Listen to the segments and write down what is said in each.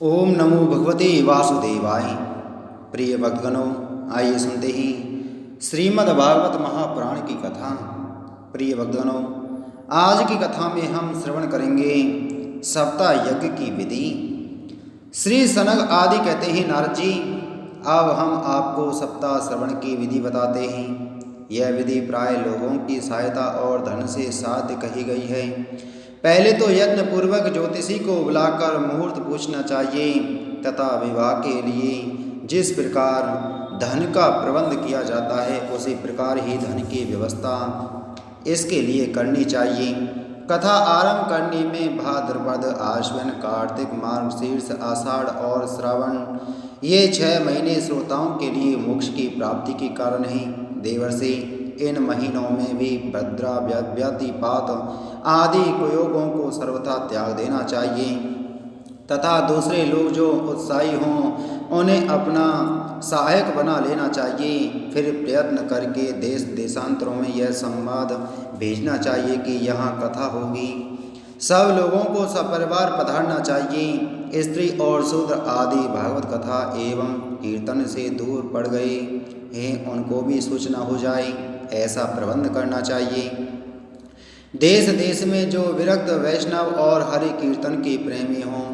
ओम नमो भगवते वासुदेवाय। प्रिय भक्तगणों, आइए सुनते ही श्रीमद् भागवत महापुराण की कथा। प्रिय भक्तगणों, आज की कथा में हम श्रवण करेंगे सप्ताह यज्ञ की विधि। श्री सनक आदि कहते हैं, नारद जी, अब हम आपको सप्ताह श्रवण की विधि बताते हैं। यह विधि प्राय लोगों की सहायता और धन से साध्य कही गई है। पहले तो यत्न पूर्वक ज्योतिषी को बुलाकर मुहूर्त पूछना चाहिए तथा विवाह के लिए जिस प्रकार धन का प्रबंध किया जाता है उसी प्रकार ही धन की व्यवस्था इसके लिए करनी चाहिए। कथा आरंभ करने में भाद्रपद, आश्विन, कार्तिक, मार्गशीर्ष, आषाढ़ और श्रावण ये 6 महीने श्रोताओं के लिए मोक्ष की प्राप्ति के कारण हैं। देवर्षि इन महीनों में भी भद्रा, व्यतिपात आदि कुयोगों को सर्वथा त्याग देना चाहिए तथा दूसरे लोग जो उत्साही हों उन्हें अपना सहायक बना लेना चाहिए। फिर प्रयत्न करके देश देशांतरों में यह संवाद भेजना चाहिए कि यहाँ कथा होगी। सब लोगों को सपरिवार पधारना चाहिए। स्त्री और शूद्र आदि भागवत कथा एवं कीर्तन से दूर पड़ गए हैं उनको भी सूचना हो जाए, ऐसा प्रबंध करना चाहिए। देश देश में जो विरक्त वैष्णव और हरि कीर्तन के प्रेमी हों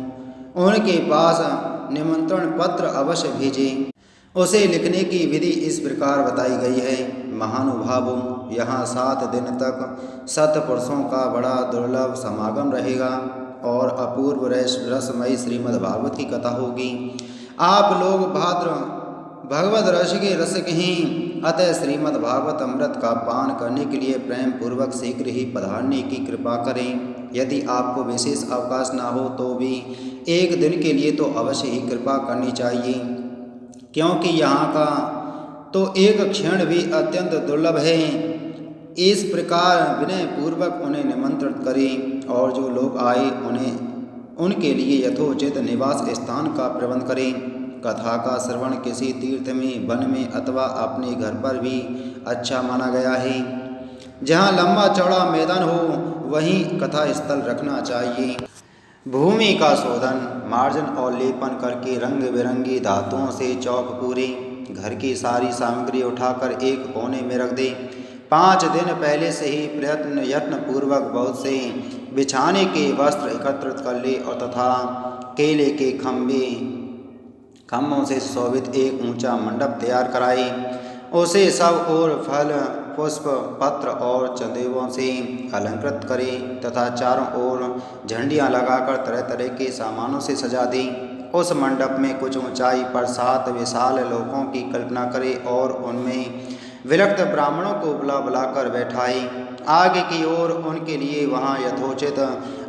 उनके पास निमंत्रण पत्र अवश्य भेजें। उसे लिखने की विधि इस प्रकार बताई गई है। महानुभावों, यहाँ 7 दिन तक सत्पुरुषों का बड़ा दुर्लभ समागम रहेगा और अपूर्व रसमयी श्रीमद् भागवत की कथा होगी। आप लोग भगवत रस के रसिक हैं, अतः श्रीमद् भागवत अमृत का पान करने के लिए प्रेम पूर्वक शीघ्र ही पधारने की कृपा करें। यदि आपको विशेष अवकाश ना हो तो भी एक दिन के लिए तो अवश्य ही कृपा करनी चाहिए, क्योंकि यहाँ का तो एक क्षण भी अत्यंत दुर्लभ है। इस प्रकार विनय पूर्वक उन्हें निमंत्रित करें और जो लोग आए उनके लिए यथोचित निवास स्थान का प्रबंध करें। कथा का श्रवण किसी तीर्थ में, वन में अथवा अपने घर पर भी अच्छा माना गया है। जहाँ लंबा चौड़ा मैदान हो वहीं कथा स्थल रखना चाहिए। भूमि का शोधन, मार्जन और लेपन करके रंग बिरंगी धातुओं से चौक पूरे घर की सारी सामग्री उठाकर एक कोने में रख दे। 5 दिन पहले से ही यत्न पूर्वक बहुत से बिछाने के वस्त्र एकत्रित कर ले और तथा केले के खम्भों से शोभित एक ऊंचा मंडप तैयार कराए। उसे सब ओर फल, पुष्प, पत्र और चंदेवों से अलंकृत करें तथा चारों ओर झंडियां लगाकर तरह तरह के सामानों से सजा दें। उस मंडप में कुछ ऊंचाई पर 7 विशाल लोकों की कल्पना करें और उनमें विरक्त ब्राह्मणों को बुलाकर बैठाए। आगे की ओर उनके लिए वहां यथोचित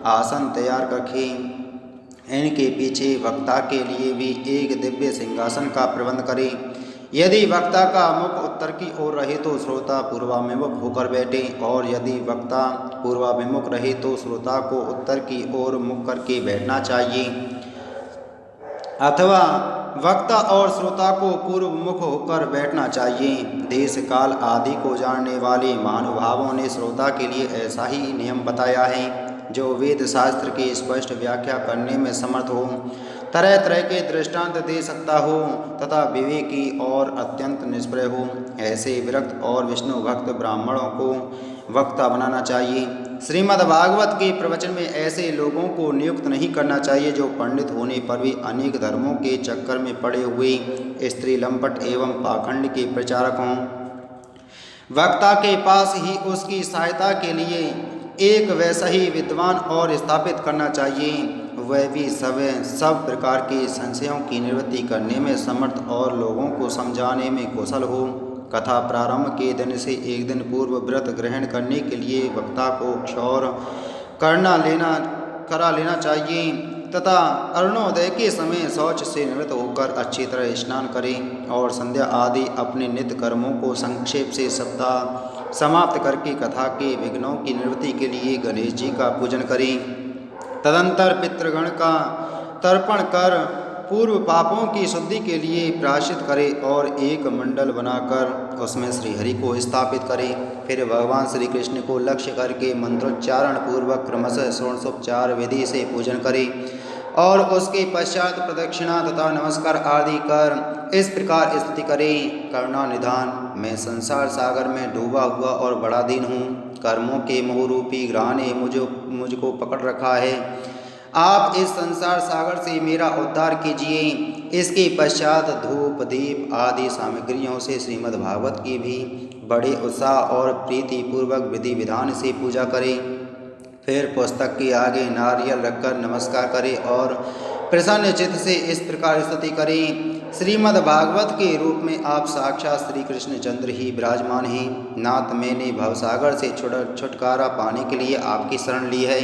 आसन तैयार रखें। इनके पीछे वक्ता के लिए भी एक दिव्य सिंहासन का प्रबंध करें। यदि वक्ता का मुख उत्तर की ओर रहे तो श्रोता पूर्वाभिमुख होकर बैठे और यदि वक्ता पूर्वाभिमुख रहे तो श्रोता को उत्तर की ओर मुख करके बैठना चाहिए अथवा वक्ता और श्रोता को पूर्व मुख होकर बैठना चाहिए। देश काल आदि को जानने वाले महानुभावों ने श्रोता के लिए ऐसा ही नियम बताया है जो वेद शास्त्र की स्पष्ट व्याख्या करने में समर्थ हो, तरह तरह के दृष्टांत दे सकता हो तथा विवेकी और अत्यंत निष्प्रय हो। ऐसे विरक्त और विष्णु भक्त ब्राह्मणों को वक्ता बनाना चाहिए। श्रीमद् भागवत के प्रवचन में ऐसे लोगों को नियुक्त नहीं करना चाहिए जो पंडित होने पर भी अनेक धर्मों के चक्कर में पड़े हुए स्त्री लंपट एवं पाखंड के प्रचारक हों। वक्ता के पास ही उसकी सहायता के लिए एक वैसा ही विद्वान और स्थापित करना चाहिए, वह भी सब प्रकार के संशयों की निवृत्ति करने में समर्थ और लोगों को समझाने में कुशल हो। कथा प्रारंभ के दिन से एक दिन पूर्व व्रत ग्रहण करने के लिए वक्ता को क्षौर करा लेना चाहिए तथा अरुणोदय के समय शौच से निवृत्त होकर अच्छी तरह स्नान करें और संध्या आदि अपने नित्य कर्मों को संक्षेप से सप्ताह समाप्त करके कथा के विघ्नों की निवृत्ति के लिए गणेश जी का पूजन करें। तदंतर पितृगण का तर्पण कर पूर्व पापों की शुद्धि के लिए प्रायश्चित करें और एक मंडल बनाकर उसमें श्रीहरि को स्थापित करें। फिर भगवान श्री कृष्ण को लक्ष्य करके मंत्रोच्चारण पूर्वक क्रमशः षोडशोपचार विधि से पूजन करें। और उसके पश्चात प्रदक्षिणा तथा नमस्कार आदि कर इस प्रकार स्तुति करें। करुणा निधान, मैं संसार सागर में डूबा हुआ और बड़ा दीन हूँ। कर्मों के मोह रूपी ग्रह ने मुझको पकड़ रखा है। आप इस संसार सागर से मेरा उद्धार कीजिए। इसके पश्चात धूप दीप आदि सामग्रियों से श्रीमद् भागवत की भी बड़े उत्साह और प्रीति पूर्वक विधि विधान से पूजा करें। फिर पुस्तक के आगे नारियल रखकर नमस्कार करें और प्रसन्न चित्त से इस प्रकार स्तुति करें। श्रीमद् भागवत के रूप में आप साक्षात श्री कृष्ण चंद्र ही विराजमान हैं। नाथ, मैंने भवसागर से छुटकारा पाने के लिए आपकी शरण ली है।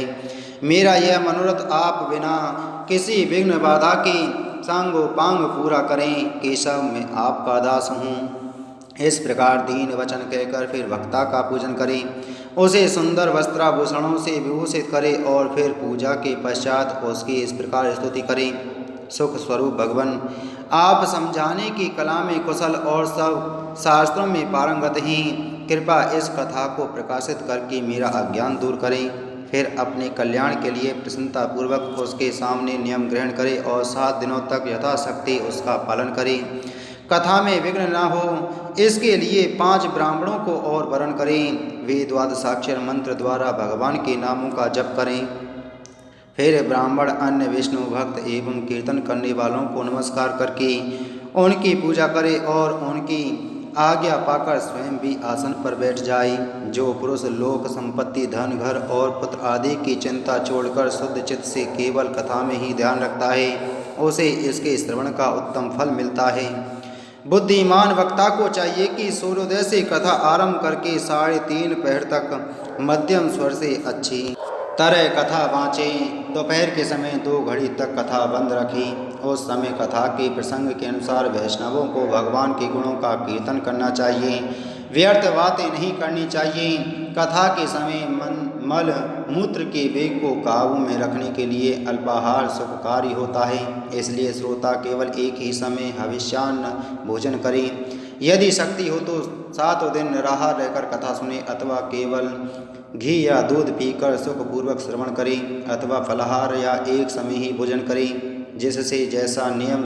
मेरा यह मनोरथ आप बिना किसी विघ्न बाधा के सांगोपांग पूरा करें। केशव, मैं आपका दास हूँ। इस प्रकार दीन वचन कहकर फिर वक्ता का पूजन करें, उसे सुंदर वस्त्राभूषणों से विभूषित करें और फिर पूजा के पश्चात उसकी इस प्रकार स्तुति करें। सुख स्वरूप भगवान, आप समझाने की कला में कुशल और सब शास्त्रों में पारंगत हैं। कृपा इस कथा को प्रकाशित करके मेरा अज्ञान दूर करें। फिर अपने कल्याण के लिए प्रसन्नतापूर्वक उसके सामने नियम ग्रहण करें और 7 दिनों तक यथाशक्ति उसका पालन करें। कथा में विघ्न न हो इसके लिए 5 ब्राह्मणों को और वरण करें। वे द्वादशाक्षर मंत्र द्वारा भगवान के नामों का जप करें। फिर ब्राह्मण अन्य विष्णु भक्त एवं कीर्तन करने वालों को नमस्कार करके उनकी पूजा करें और उनकी आज्ञा पाकर स्वयं भी आसन पर बैठ जाए। जो पुरुष लोक संपत्ति धन घर और पुत्र आदि की चिंता छोड़कर शुद्ध चित्त से केवल कथा में ही ध्यान रखता है, उसे इसके श्रवण का उत्तम फल मिलता है। बुद्धिमान वक्ता को चाहिए कि सूर्योदय से कथा आरंभ करके 3:30 पहर तक मध्यम स्वर से अच्छी तरह कथा बाँचें। दोपहर के समय 2 घड़ी तक कथा बंद रखें। उस समय कथा के प्रसंग के अनुसार वैष्णवों को भगवान के गुणों का कीर्तन करना चाहिए। व्यर्थ बातें नहीं करनी चाहिए। कथा के समय मल मूत्र के वेग को काबू में रखने के लिए अल्पाहार सुखकारी होता है, इसलिए श्रोता केवल एक ही समय हविष्यान्न भोजन करें। यदि शक्ति हो तो 7 दिन निराहार रहकर कथा सुने अथवा केवल घी या दूध पीकर सुखपूर्वक श्रवण करें अथवा फलाहार या एक समय ही भोजन करें। जिससे जैसा नियम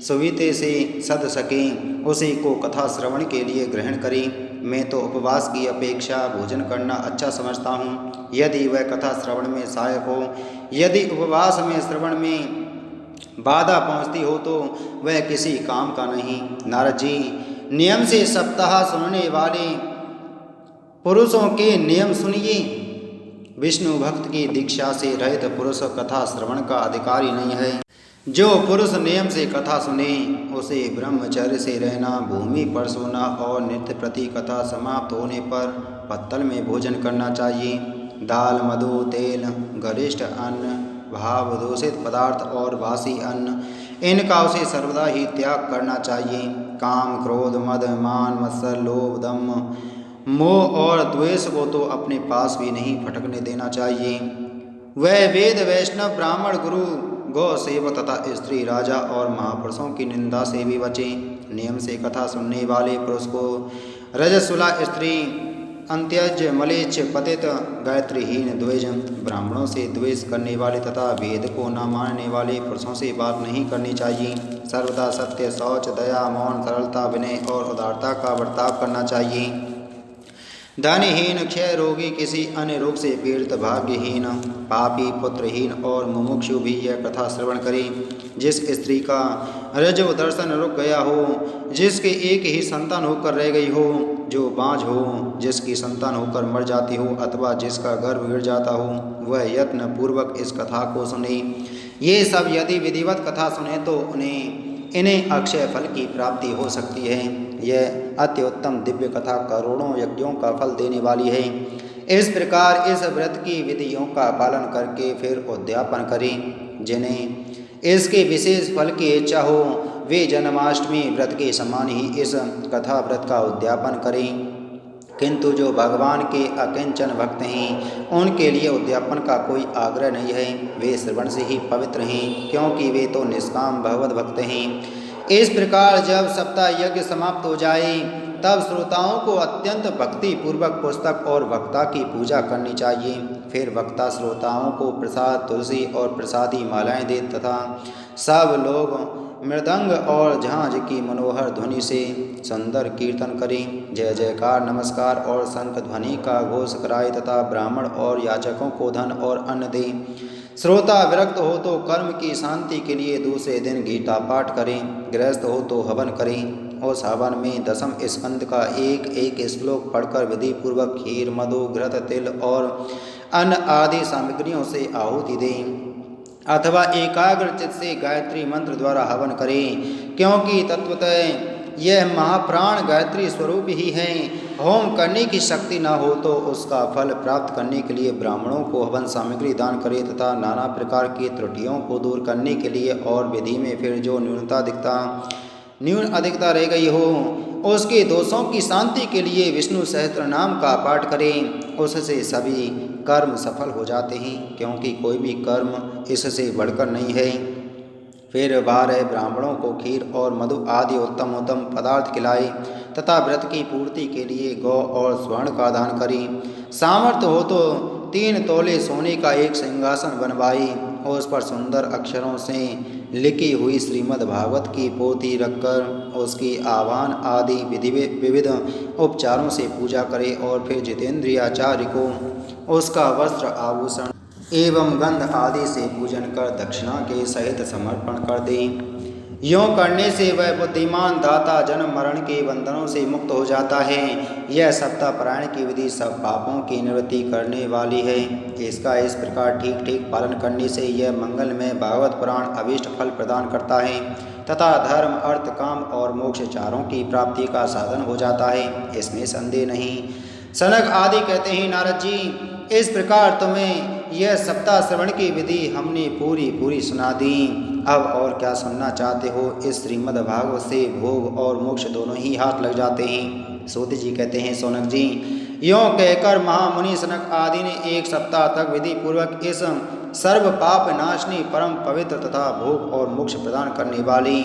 सुविते से सध सकें उसी को कथा श्रवण के लिए ग्रहण करें। मैं तो उपवास की अपेक्षा भोजन करना अच्छा समझता हूँ, यदि वह कथा श्रवण में सहायक हो। यदि उपवास में श्रवण में बाधा पहुँचती हो तो वह किसी काम का नहीं। नारद जी, नियम से सप्ताह सुनने वाले पुरुषों के नियम सुनिए। विष्णु भक्त की दीक्षा से रहित पुरुष कथा श्रवण का अधिकारी नहीं है। जो पुरुष नियम से कथा सुने उसे ब्रह्मचर्य से रहना, भूमि पर सोना और नित्य प्रति कथा समाप्त होने पर पत्तल में भोजन करना चाहिए। दाल, मधु, तेल, गरिष्ठ अन्न, भाव दूषित पदार्थ और बासी अन्न, इनका उसे सर्वदा ही त्याग करना चाहिए। काम, क्रोध, मद, मान, मत्सर, लोभ, दम्भ, मोह और द्वेष को तो अपने पास भी नहीं फटकने देना चाहिए। वह वेद, वैष्णव, ब्राह्मण, गुरु, गौ सेवक तथा स्त्री, राजा और महापुरुषों की निंदा से भी बचें। नियम से कथा सुनने वाले पुरुष को रजस्वला स्त्री, अंत्यज, मलेच्छ, पतित, गायत्रीहीन, द्विज, ब्राह्मणों से द्वेष करने वाले तथा वेद को न मानने वाले पुरुषों से बात नहीं करनी चाहिए। सर्वदा सत्य, शौच, दया, मौन, सरलता, विनय और उदारता का बर्ताव करना चाहिए। धनहीन, क्षय रोगी, किसी अन्य रोग से पीड़ित, भाग्यहीन, पापी, पुत्रहीन और मुमुक्षु भी यह कथा श्रवण करें। जिस स्त्री का रजो दर्शन रुक गया हो, जिसके एक ही संतान होकर रह गई हो, जो बाँझ हो, जिसकी संतान होकर मर जाती हो अथवा जिसका गर्भ गिर जाता हो, वह यत्न पूर्वक इस कथा को सुने। ये सब यदि विधिवत कथा सुने तो इन्हें अक्षय फल की प्राप्ति हो सकती है। यह अति उत्तम दिव्य कथा करोड़ों यज्ञों का फल देने वाली है। इस प्रकार इस व्रत की विधियों का पालन करके फिर उद्यापन करें। जिन्हें इसके विशेष फल की इच्छा हो वे जन्माष्टमी व्रत के समान ही इस कथा व्रत का उद्यापन करें। किंतु जो भगवान के अकिंचन भक्त हैं उनके लिए उद्यापन का कोई आग्रह नहीं है। वे श्रवण से ही पवित्र हैं, क्योंकि वे तो निष्काम भगवत भक्त हैं। इस प्रकार जब सप्ताह यज्ञ समाप्त हो जाए तब श्रोताओं को अत्यंत भक्ति पूर्वक पुस्तक और वक्ता की पूजा करनी चाहिए। फिर वक्ता श्रोताओं को प्रसाद, तुलसी और प्रसादी मालाएं दे तथा सब लोग मृदंग और झांझ की मनोहर ध्वनि से सुंदर कीर्तन करें, जय जयकार, नमस्कार और शंख ध्वनि का घोष कराए तथा ब्राह्मण और याचकों को धन और अन्न दें। श्रोता विरक्त हो तो कर्म की शांति के लिए दूसरे दिन गीता पाठ करें, गृहस्थ हो तो हवन करें। उस हवन में दसम स्कंद का एक एक श्लोक पढ़कर विधि पूर्वक खीर, मधु, घृत, तिल और अन्न आदि सामग्रियों से आहुति दें अथवा एकाग्र चित्त से गायत्री मंत्र द्वारा हवन करें, क्योंकि तत्वतः यह महाप्राण गायत्री स्वरूप ही है। होम करने की शक्ति न हो तो उसका फल प्राप्त करने के लिए ब्राह्मणों को हवन सामग्री दान करें तथा नाना प्रकार की त्रुटियों को दूर करने के लिए और विधि में फिर जो न्यून अधिकता रह गई हो उसके दोषों की शांति के लिए विष्णु सहस्त्र नाम का पाठ करें। उससे सभी कर्म सफल हो जाते हैं, क्योंकि कोई भी कर्म इससे बढ़कर नहीं है। फिर 12 ब्राह्मणों को खीर और मधु आदि उत्तम उत्तम पदार्थ खिलाए तथा व्रत की पूर्ति के लिए गौ और स्वर्ण का दान करें। सामर्थ्य हो तो 3 तोले सोने का एक सिंहासन बनवाई और उस पर सुंदर अक्षरों से लिखी हुई श्रीमद् भागवत की पोथी रखकर उसकी आह्वान आदि विविध उपचारों से पूजा करे और फिर जितेंद्रियाचार्य को उसका वस्त्र, आभूषण एवं गंध आदि से पूजन कर दक्षिणा के सहित समर्पण कर दें। यों करने से वह बुद्धिमान दाता जन्म मरण के बंधनों से मुक्त हो जाता है। यह सप्ताहपारायण की विधि सब पापों की निवृत्ति करने वाली है। इसका इस प्रकार ठीक ठीक पालन करने से यह मंगलमय भागवत पुराण अभीष्ट फल प्रदान करता है तथा धर्म, अर्थ, काम और मोक्ष चारों की प्राप्ति का साधन हो जाता है, इसमें संदेह नहीं। सनक आदि कहते हैं, नारद जी, इस प्रकार तुम्हें यह सप्ताह श्रवण की विधि हमने पूरी सुना दी। अब और क्या सुनना चाहते हो? इस श्रीमद् भागवत से भोग और मोक्ष दोनों ही हाथ लग जाते हैं। सूत जी कहते हैं, सौनक जी, यों कहकर महामुनि सनक आदि ने 1 सप्ताह तक विधि पूर्वक इस सर्व पाप नाशनी, परम पवित्र तथा भोग और मोक्ष प्रदान करने वाली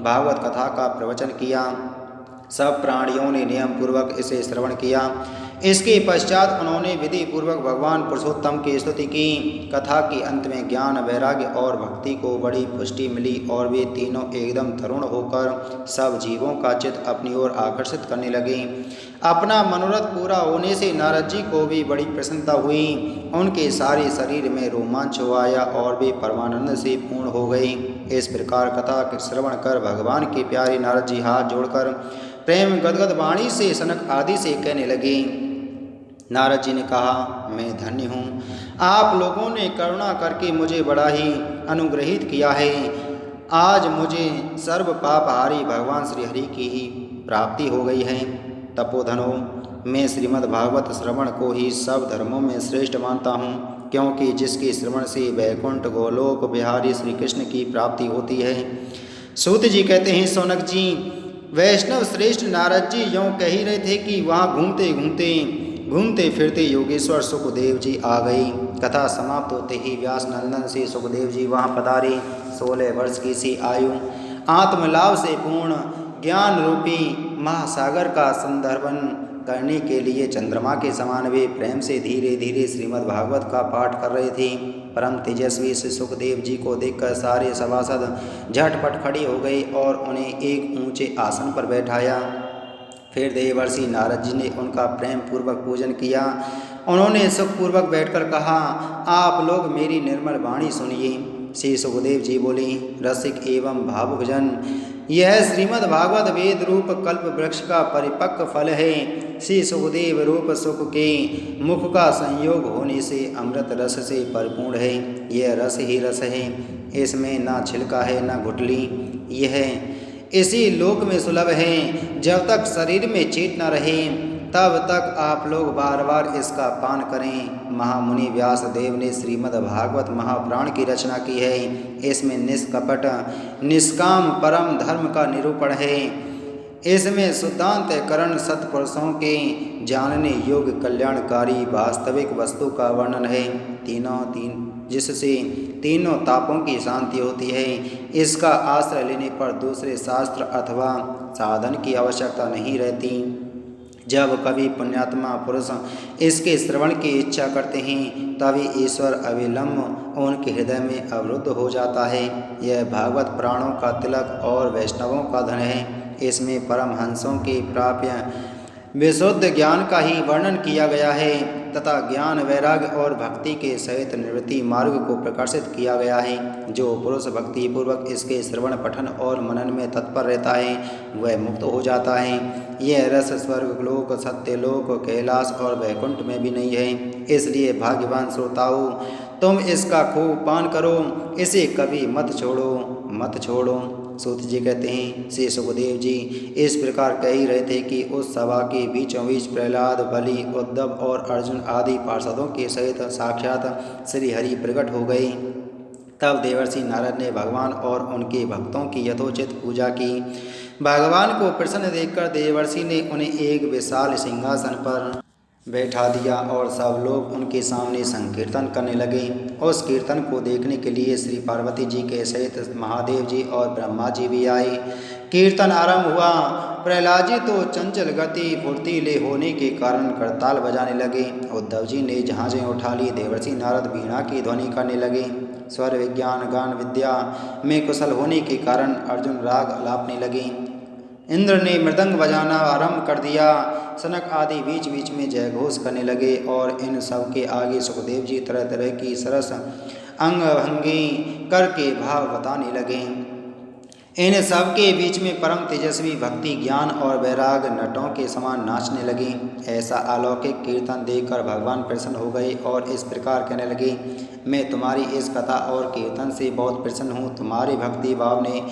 भागवत कथा का प्रवचन किया। सब प्राणियों ने नियम पूर्वक इसे श्रवण किया। इसके पश्चात उन्होंने विधि पूर्वक भगवान पुरुषोत्तम की स्तुति की। कथा के अंत में ज्ञान, वैराग्य और भक्ति को बड़ी पुष्टि मिली और वे तीनों एकदम तरुण होकर सब जीवों का चित्त अपनी ओर आकर्षित करने लगे। अपना मनोरथ पूरा होने से नारद जी को भी बड़ी प्रसन्नता हुई। उनके सारे शरीर में रोमांच हो आया और वे परमानंद से पूर्ण हो गए। इस प्रकार कथा के श्रवण कर भगवान के प्यारे नारद जी हाथ जोड़कर प्रेम गदगद वाणी से सनक आदि से कहने लगे। नारद जी ने कहा, मैं धन्य हूँ, आप लोगों ने करुणा करके मुझे बड़ा ही अनुग्रहित किया है। आज मुझे सर्व पापहारी भगवान श्री हरि की ही प्राप्ति हो गई है। तपोधनो, मैं श्रीमद् भागवत श्रवण को ही सब धर्मों में श्रेष्ठ मानता हूँ, क्योंकि जिसके श्रवण से वैकुंठ गोलोक बिहारी श्री कृष्ण की प्राप्ति होती है। सूत जी कहते हैं, सौनक जी, वैष्णव श्रेष्ठ नारद जी यों कह ही रहे थे कि वहाँ घूमते फिरते योगेश्वर सुखदेव जी आ गई। कथा समाप्त होते ही व्यास नंदन से सुखदेव जी वहाँ पधारे। 16 वर्ष की सी आयु, आत्मलाभ से पूर्ण ज्ञान रूपी महासागर का संदर्भन करने के लिए चंद्रमा के समान वे प्रेम से धीरे धीरे श्रीमद् भागवत का पाठ कर रहे थे। परम तेजस्वी से सुखदेव जी को देखकर सारे सभासद झटपट खड़ी हो गई और उन्हें एक ऊंचे आसन पर बैठाया। फिर देवर्षि नारद जी ने उनका प्रेम पूर्वक पूजन किया। उन्होंने सुखपूर्वक बैठकर कहा, आप लोग मेरी निर्मल वाणी सुनिए। श्री सुखदेव जी बोले, रसिक एवं भावुक जन, यह श्रीमद् भागवत वेद रूप कल्प वृक्ष का परिपक्व फल है। श्री सुखदेव रूप सुख के मुख का संयोग होने से अमृत रस से परिपूर्ण है। यह रस ही रस है, इसमें ना छिलका है ना गुठली। यह इसी लोक में सुलभ है। जब तक शरीर में चेत न रहे तब तक आप लोग बार बार इसका पान करें। महामुनि व्यास देव ने श्रीमद् भागवत महापुराण की रचना की है। इसमें निष्कपट निष्काम परम धर्म का निरूपण है। इसमें शुद्धांतकरण सत्पुरुषों के जानने योग्य कल्याणकारी वास्तविक वस्तु का वर्णन है, जिससे तीनों तापों की शांति होती है। इसका आश्रय लेने पर दूसरे शास्त्र अथवा साधन की आवश्यकता नहीं रहती। जब कभी पुण्यात्मा पुरुष इसके श्रवण की इच्छा करते हैं तभी ईश्वर अविलंब उनके हृदय में अवरुद्ध हो जाता है। यह भागवत प्राणों का तिलक और वैष्णवों का धन है। इसमें परमहंसों के प्राप्य विशुद्ध ज्ञान का ही वर्णन किया गया है तथा ज्ञान वैराग्य और भक्ति के सहित निवृत्ति मार्ग को प्रकाशित किया गया है। जो पुरुष भक्ति पूर्वक इसके श्रवण पठन और मनन में तत्पर रहता है वह मुक्त हो जाता है। यह रस स्वर्गलोक सत्यलोक कैलाश और वैकुंठ में भी नहीं है। इसलिए भाग्यवान श्रोताओं, तुम इसका खूब पान करो, इसे कभी मत छोड़ो। सूत जी कहते हैं, श्री सुखदेव जी इस प्रकार कह ही रहे थे कि उस सभा के बीचों बीच प्रहलाद, बलि, उद्धव और अर्जुन आदि पार्षदों के सहित साक्षात श्री हरि प्रकट हो गए। तब देवर्षि नारद ने भगवान और उनके भक्तों की यथोचित पूजा की। भगवान को प्रसन्न देखकर देवर्षि ने उन्हें एक विशाल सिंहासन पर बैठा दिया और सब लोग उनके सामने संकीर्तन करने लगे। उस कीर्तन को देखने के लिए श्री पार्वती जी के सहित महादेव जी और ब्रह्मा जी भी आए। कीर्तन आरंभ हुआ। प्रहलाद जी तो चंचल गति फुर्तीले होने के कारण करताल बजाने लगे। उद्धव जी ने जहाजें उठा ली। देवर्षि नारद वीणा की ध्वनि करने लगे। स्वर विज्ञान गान विद्या में कुशल होने के कारण अर्जुन राग अलापने लगे। इंद्र ने मृदंग बजाना आरंभ कर दिया। सनक आदि बीच बीच में जयघोष करने लगे और इन सब के आगे सुखदेव जी तरह तरह की सरस अंग भंगी करके भाव बताने लगे। इन सब के बीच में परम तेजस्वी भक्ति ज्ञान और वैराग नटों के समान नाचने लगे। ऐसा अलौकिक कीर्तन देखकर भगवान प्रसन्न हो गए और इस प्रकार कहने लगे, मैं तुम्हारी इस कथा और कीर्तन से बहुत प्रसन्न हूँ। तुम्हारी भक्ति भाव ने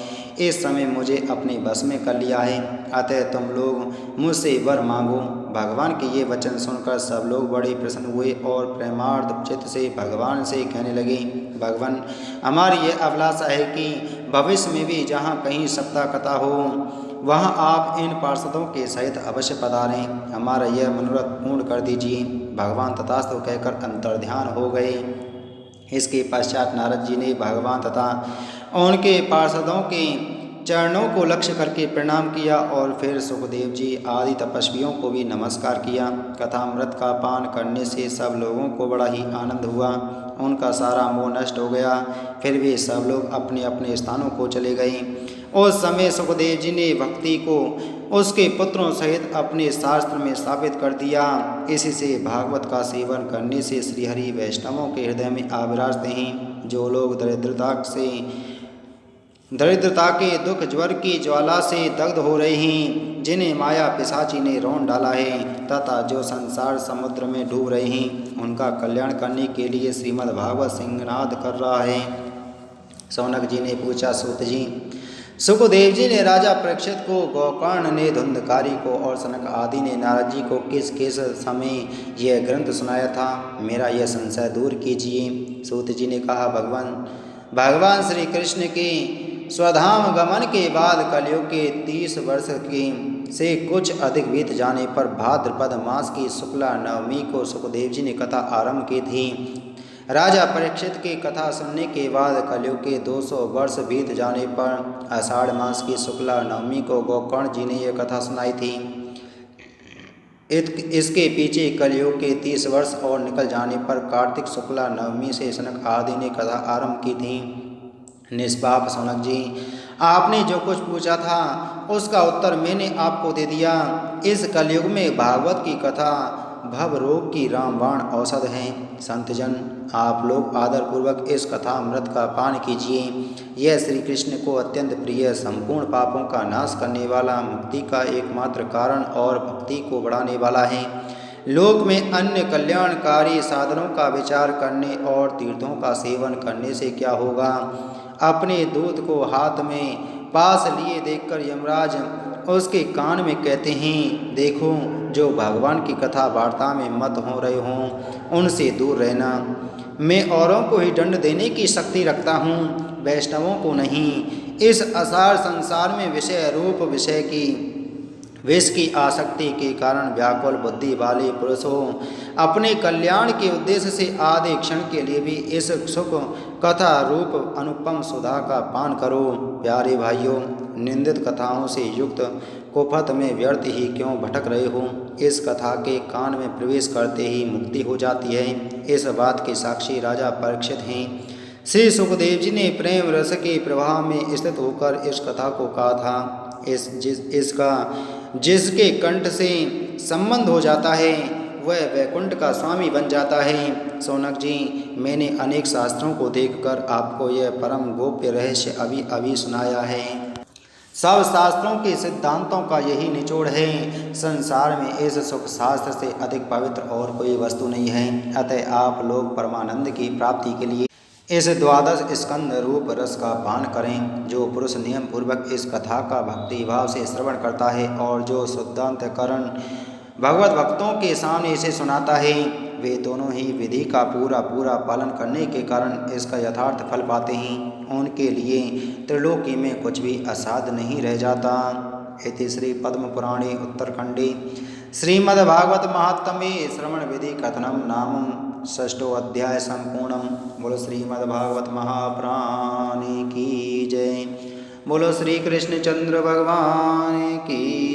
इस समय मुझे अपने बस में कर लिया है। अतः तुम लोग मुझसे वर मांगो। भगवान के ये वचन सुनकर सब लोग बड़े प्रसन्न हुए और प्रेमार्थ चित्त से भगवान से कहने लगे, भगवान, हमारी ये अभिलाषा है कि भविष्य में भी जहाँ कहीं सप्ताह कथा हो वहाँ आप इन पार्षदों के सहित अवश्य पधारें। हमारा यह मनोरथ पूर्ण कर दीजिए। भगवान तथास्तु कहकर अंतर्ध्यान हो गए। इसके पश्चात नारद जी ने भगवान तथा उनके पार्षदों के चरणों को लक्ष्य करके प्रणाम किया और फिर सुखदेव जी आदि तपस्वियों को भी नमस्कार किया। कथामृत का पान करने से सब लोगों को बड़ा ही आनंद हुआ। उनका सारा मोह नष्ट हो गया। फिर वे सब लोग अपने अपने स्थानों को चले गए। उस समय सुखदेव जी ने भक्ति को उसके पुत्रों सहित अपने शास्त्र में स्थापित कर दिया। इसी से भागवत का सेवन करने से श्रीहरि वैष्णवों के हृदय में आविराजते हैं। जो लोग दरिद्रता के दुख ज्वर की ज्वाला से दग्ध हो रहे हैं, जिन्हें माया पिशाची ने रौंद डाला है, तथा जो संसार समुद्र में डूब रहे हैं, उनका कल्याण करने के लिए श्रीमद् भागवत सिंहनाद कर रहा है। सौनक जी ने पूछा, सूत जी, सुखदेव जी ने राजा परीक्षित को, गोकर्ण ने धुंधकारी को और सनक आदि ने नारद जी को किस किस समय यह ग्रंथ सुनाया था, मेरा यह संशय दूर कीजिए। सूत जी ने कहा, भगवान श्री कृष्ण के स्वधाम गमन के बाद कलयुग के 30 वर्ष से कुछ अधिक बीत जाने पर भाद्रपद मास की शुक्ला नवमी को सुखदेव जी ने कथा आरंभ की थी। राजा परीक्षित की कथा सुनने के बाद कलयुग के 200 वर्ष बीत जाने पर आषाढ़ मास की शुक्ला नवमी को गोकर्ण जी ने यह कथा सुनाई थी। इसके पीछे कलयुग के 30 वर्ष और निकल जाने पर कार्तिक शुक्ला नवमी से सनक आदि ने कथा आरंभ की थी। निष्पाप सौनक जी, आपने जो कुछ पूछा था उसका उत्तर मैंने आपको दे दिया। इस कलयुग में भागवत की कथा भव रोग की रामबाण औषध है। संतजन, आप लोग आदरपूर्वक इस कथा अमृत का पान कीजिए। यह श्री कृष्ण को अत्यंत प्रिय, संपूर्ण पापों का नाश करने वाला, मुक्ति का एकमात्र कारण और भक्ति को बढ़ाने वाला है। लोक में अन्य कल्याणकारी साधनों का विचार करने और तीर्थों का सेवन करने से क्या होगा। अपने दूत को हाथ में पास लिए देखकर यमराज उसके कान में कहते हैं, देखो, जो भगवान की कथा वार्ता में मत हो रहे हों उनसे दूर रहना। मैं औरों को ही दंड देने की शक्ति रखता हूँ, वैष्णवों को नहीं। इस असार संसार में विषय रूप विषय की विष की आसक्ति के कारण व्याकुल बुद्धि वाले पुरुषों अपने कल्याण के उद्देश्य से आधे क्षण के लिए भी इस सुख कथा रूप अनुपम सुधा का पान करो। प्यारे भाइयों, निंदित कथाओं से युक्त कुफत में व्यर्थ ही क्यों भटक रहे हो? इस कथा के कान में प्रवेश करते ही मुक्ति हो जाती है। इस बात के साक्षी राजा परीक्षित हैं। श्री सुखदेव जी ने प्रेम रस के प्रभाव में स्थित होकर इस कथा को कहा था। इसका जिसके कंठ से संबंध हो जाता है वह वैकुंठ का स्वामी बन जाता है। सौनक जी, मैंने अनेक शास्त्रों को देखकर आपको यह परम गोप्य रहस्य अभी अभी सुनाया है। सब शास्त्रों के सिद्धांतों का यही निचोड़ है। संसार में इस सुख शास्त्र से अधिक पवित्र और कोई वस्तु नहीं है। अतः आप लोग परमानंद की प्राप्ति के लिए इस द्वादश स्कंद रूप रस का पान करें। जो पुरुष नियम पूर्वक इस कथा का भक्ति भाव से श्रवण करता है और जो शुद्धांतकरण भगवत भक्तों के सामने इसे सुनाता है, वे दोनों ही विधि का पूरा पूरा पालन करने के कारण इसका यथार्थ फल पाते हैं। उनके लिए त्रिलोकी में कुछ भी असाध्य नहीं रह जाता। इति श्री पद्म पुराणे उत्तरखंडे श्रीमद्भागवत महात्म्ये श्रवण विधि कथनम नाम षष्ठो अध्याय संपूर्णम। बोलो श्रीमद्भागवत महापुराण की जय। बोलो श्री कृष्ण चंद्र भगवान की